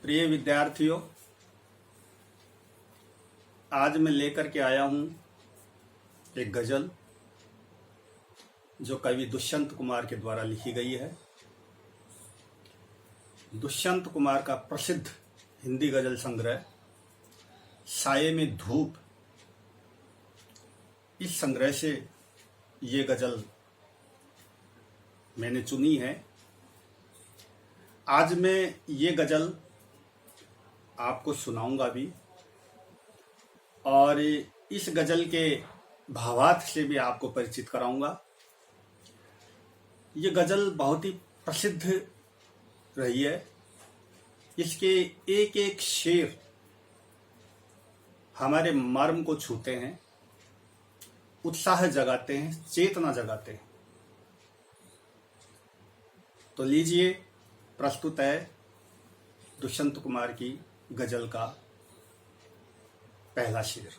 प्रिय विद्यार्थियों, आज मैं लेकर के आया हूं एक गजल जो कवि दुष्यंत कुमार के द्वारा लिखी गई है। दुष्यंत कुमार का प्रसिद्ध हिंदी गजल संग्रह साये में धूप, इस संग्रह से ये गजल मैंने चुनी है। आज मैं ये गजल आपको सुनाऊंगा भी और इस गजल के भावार्थ से भी आपको परिचित कराऊंगा। ये गजल बहुत ही प्रसिद्ध रही है। इसके एक एक शेर हमारे मर्म को छूते हैं, उत्साह जगाते हैं, चेतना जगाते हैं। तो लीजिए, प्रस्तुत है दुष्यंत कुमार की गजल का पहला शेर।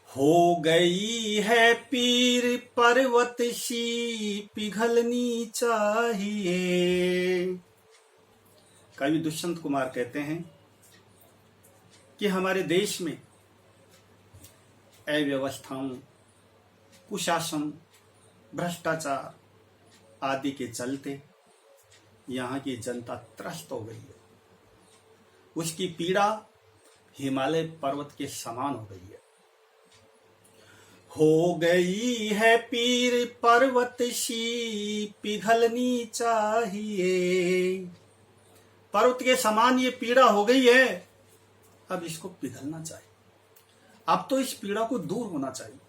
हो गई है पीर पर्वत सी पिघलनी चाहिए। कवि दुष्यंत कुमार कहते हैं कि हमारे देश में अव्यवस्थाओं, कुशासन, भ्रष्टाचार आदि के चलते यहाँ की जनता त्रस्त हो गई है। उसकी पीड़ा हिमालय पर्वत के समान हो गई है। हो गई है पीर पर्वत सी पिघलनी चाहिए। पर्वत के समान ये पीड़ा हो गई है, अब इसको पिघलना चाहिए। अब तो इस पीड़ा को दूर होना चाहिए।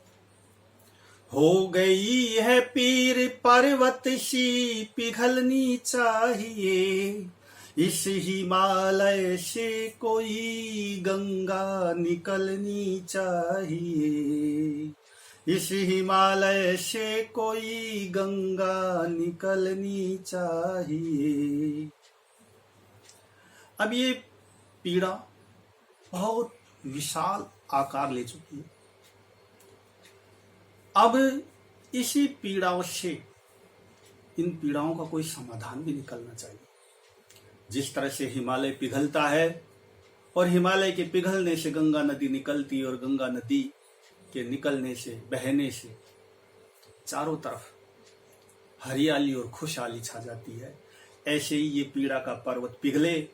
हो गई है पीर पर्वत सी पिघलनी चाहिए। इस हिमालय से कोई गंगा निकलनी चाहिए। इस हिमालय से कोई गंगा निकलनी चाहिए। अब ये पीड़ा बहुत विशाल आकार ले चुकी है। अब इसी पीड़ाओं से, इन पीड़ाओं का कोई समाधान भी निकलना चाहिए। जिस तरह से हिमालय पिघलता है और हिमालय के पिघलने से गंगा नदी निकलती है और गंगा नदी के निकलने से, बहने से चारों तरफ हरियाली और खुशहाली छा जाती है, ऐसे ही ये पीड़ा का पर्वत पिघले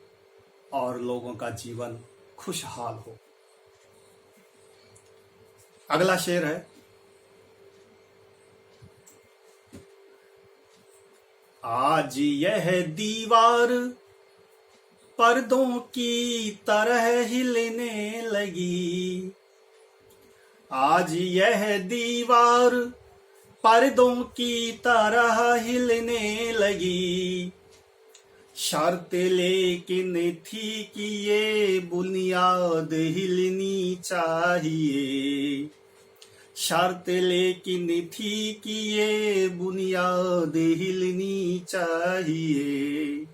और लोगों का जीवन खुशहाल हो। अगला शेर है, आज यह दीवार पर्दों की तरह हिलने लगी। आज यह दीवार पर्दों की तरह हिलने लगी। शर्त लेकिन थी कि ये बुनियाद हिलनी चाहिए। शर्त लेकिन थी कि ये बुनियाद हिलनी चाहिए।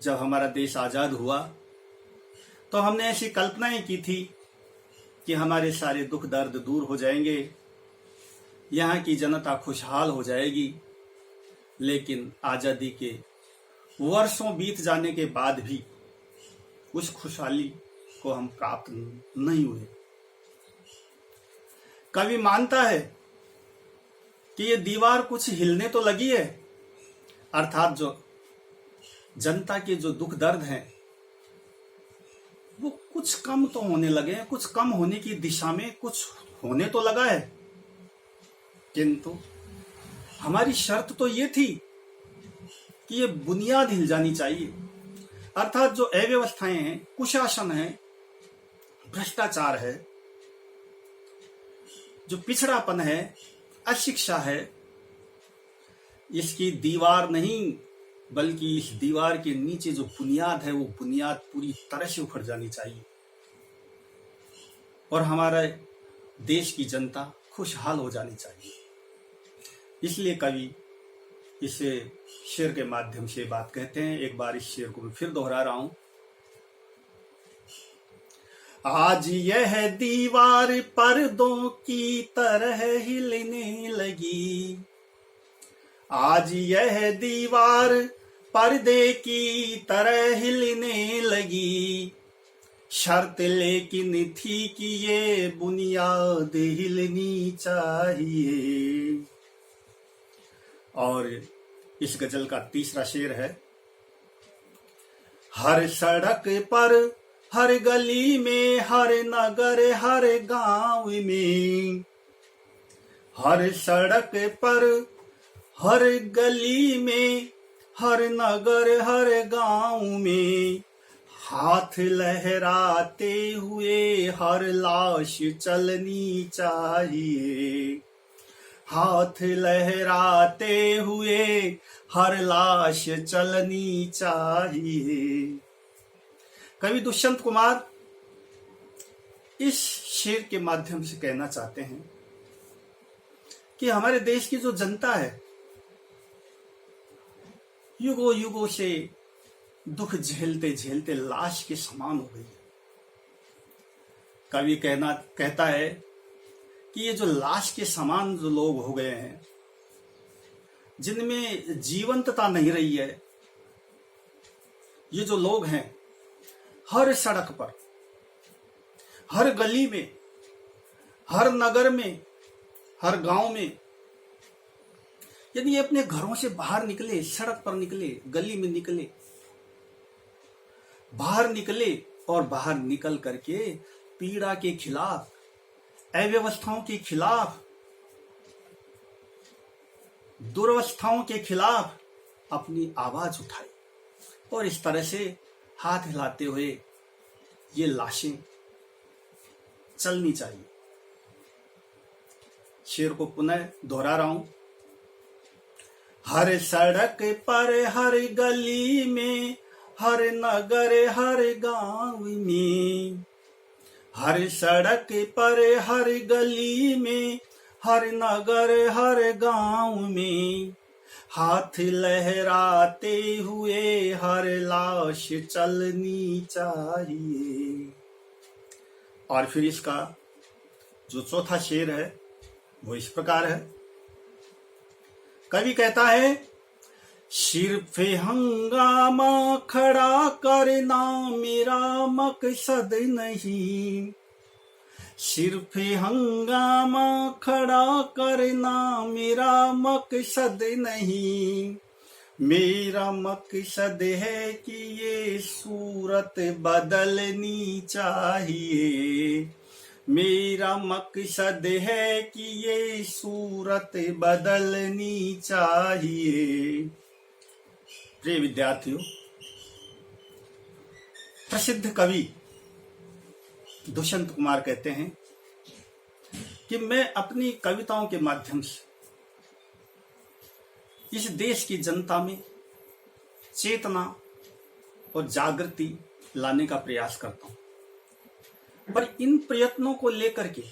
जब हमारा देश आजाद हुआ तो हमने ऐसी कल्पनाएं की थी कि हमारे सारे दुख दर्द दूर हो जाएंगे, यहाँ की जनता खुशहाल हो जाएगी। लेकिन आजादी के वर्षों बीत जाने के बाद भी उस खुशहाली को हम प्राप्त नहीं हुए। कवि मानता है कि ये दीवार कुछ हिलने तो लगी है, अर्थात जो जनता के जो दुख दर्द हैं वो कुछ कम तो होने लगे हैं, कुछ कम होने की दिशा में कुछ होने तो लगा है। किंतु हमारी शर्त तो ये थी कि ये बुनियाद हिल जानी चाहिए, अर्थात जो अव्यवस्थाएं हैं, कुशासन है, भ्रष्टाचार है, जो पिछड़ापन है, अशिक्षा है, इसकी दीवार नहीं बल्कि इस दीवार के नीचे जो बुनियाद है वो बुनियाद पूरी तरह से उखड़ जानी चाहिए और हमारे देश की जनता खुशहाल हो जानी चाहिए। इसलिए कवि इस शेर के माध्यम से बात कहते हैं। एक बार इस शेर को मैं फिर दोहरा रहा हूं। आज यह दीवार पर्दों की तरह हिलने लगी। आज यह दीवार पर्दे की तरह हिलने लगी। शर्त लेकिन थी कि ये बुनियाद हिलनी चाहिए। और इस गजल का तीसरा शेर है, हर सड़क पर, हर गली में, हर नगर, हर गांव में, हर सड़क पर, हर गली में, हर नगर, हर गांव में, हाथ लहराते हुए हर लाश चलनी चाहिए। हाथ लहराते हुए हर लाश चलनी चाहिए। कवि दुष्यंत कुमार इस शेर के माध्यम से कहना चाहते हैं कि हमारे देश की जो जनता है, युगों युगों से दुख झेलते झेलते लाश के समान हो गई है। कवि कहता है कि ये जो लाश के समान जो लोग हो गए हैं, जिनमें जीवंतता नहीं रही है, ये जो लोग हैं, हर सड़क पर, हर गली में, हर नगर में, हर गांव में, यदि ये अपने घरों से बाहर निकले, सड़क पर निकले, गली में निकले, बाहर निकले और बाहर निकल करके पीड़ा के खिलाफ, अव्यवस्थाओं के खिलाफ, दुर्वस्थाओं के खिलाफ अपनी आवाज उठाए और इस तरह से हाथ हिलाते हुए ये लाशें चलनी चाहिए। शेर को पुनः दोहरा रहा हूं, हर सड़क पर, हर गली में, हर नगर, हर गांव में, हर सड़क पर, हर गली में, हर नगर, हर गांव में, हाथ लहराते हुए हर लाश चलनी चाहिए। और फिर इसका जो चौथा शेर है वो इस प्रकार है। कवि कहता है, सिर्फ हंगामा खड़ा करना मेरा मकसद नहीं, सिर्फ हंगामा खड़ा करना मेरा मकसद नहीं, मेरा मकसद है कि ये सूरत बदलनी चाहिए, मेरा मकसद है कि ये सूरत बदलनी चाहिए। प्रिय विद्यार्थियों, प्रसिद्ध कवि दुष्यंत कुमार कहते हैं कि मैं अपनी कविताओं के माध्यम से इस देश की जनता में चेतना और जागृति लाने का प्रयास करता हूं, पर इन प्रयत्नों को लेकर के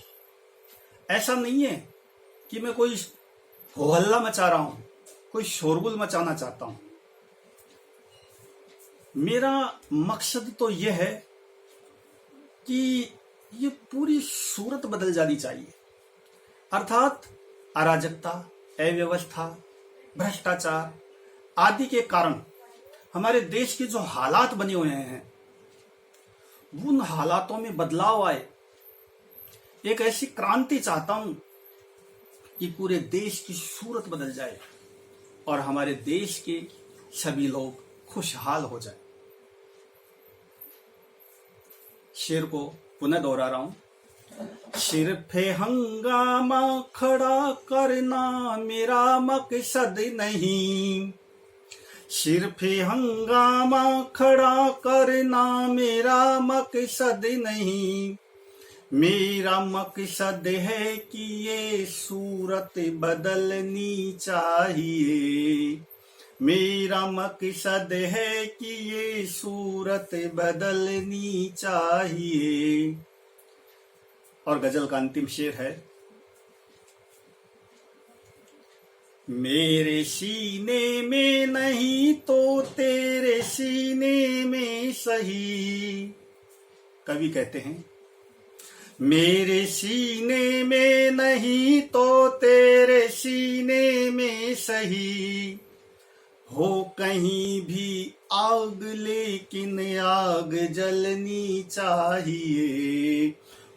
ऐसा नहीं है कि मैं कोई हो हल्ला मचा रहा हूं, कोई शोरगुल मचाना चाहता हूं। मेरा मकसद तो यह है कि ये पूरी सूरत बदल जानी चाहिए, अर्थात अराजकता, अव्यवस्था, भ्रष्टाचार आदि के कारण हमारे देश के जो हालात बने हुए हैं, उन हालातों में बदलाव आए। एक ऐसी क्रांति चाहता हूं कि पूरे देश की सूरत बदल जाए और हमारे देश के सभी लोग खुशहाल हो जाए। शेर को पुनः दोहरा रहा हूं, सिर्फ हंगामा खड़ा करना मेरा मकसद नहीं, सिर्फ हंगामा खड़ा करना मेरा मकसद नहीं, मेरा मकसद है कि ये सूरत बदलनी चाहिए, मेरा मकसद है कि ये सूरत बदलनी चाहिए। और गजल का अंतिम शेर है, मेरे सीने में नहीं तो तेरे सीने में सही। कवि कहते हैं, मेरे सीने में नहीं तो तेरे सीने में सही, हो कहीं भी आग लेकिन आग जलनी चाहिए,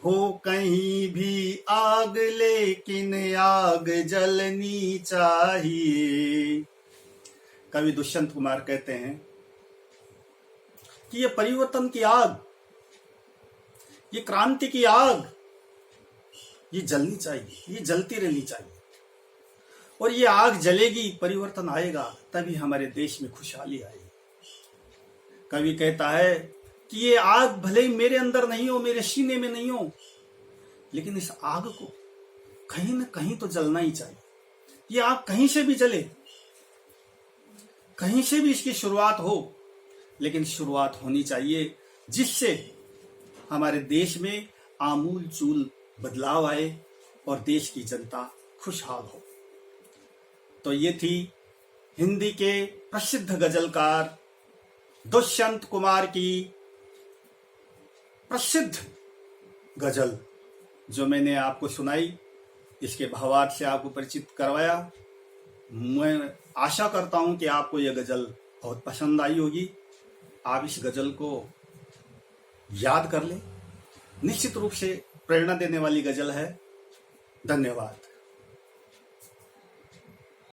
हो कहीं भी आग लेकिन आग जलनी चाहिए। कवि दुष्यंत कुमार कहते हैं कि ये परिवर्तन की आग, ये क्रांति की आग, ये जलनी चाहिए, ये जलती रहनी चाहिए। और ये आग जलेगी, परिवर्तन आएगा, तभी हमारे देश में खुशहाली आएगी। कवि कहता है कि ये आग भले ही मेरे अंदर नहीं हो, मेरे सीने में नहीं हो, लेकिन इस आग को कहीं ना कहीं तो जलना ही चाहिए। ये आग कहीं से भी जले, कहीं से भी इसकी शुरुआत हो, लेकिन शुरुआत होनी चाहिए जिससे हमारे देश में आमूल चूल बदलाव आए और देश की जनता खुशहाल हो। तो ये थी हिंदी के प्रसिद्ध गजलकार दुष्यंत कुमार की प्रसिद्ध गजल जो मैंने आपको सुनाई, इसके भावार्थ से आपको परिचित करवाया। मैं आशा करता हूं कि आपको यह गजल बहुत पसंद आई होगी। आप इस गजल को याद कर लें, निश्चित रूप से प्रेरणा देने वाली गजल है। धन्यवाद।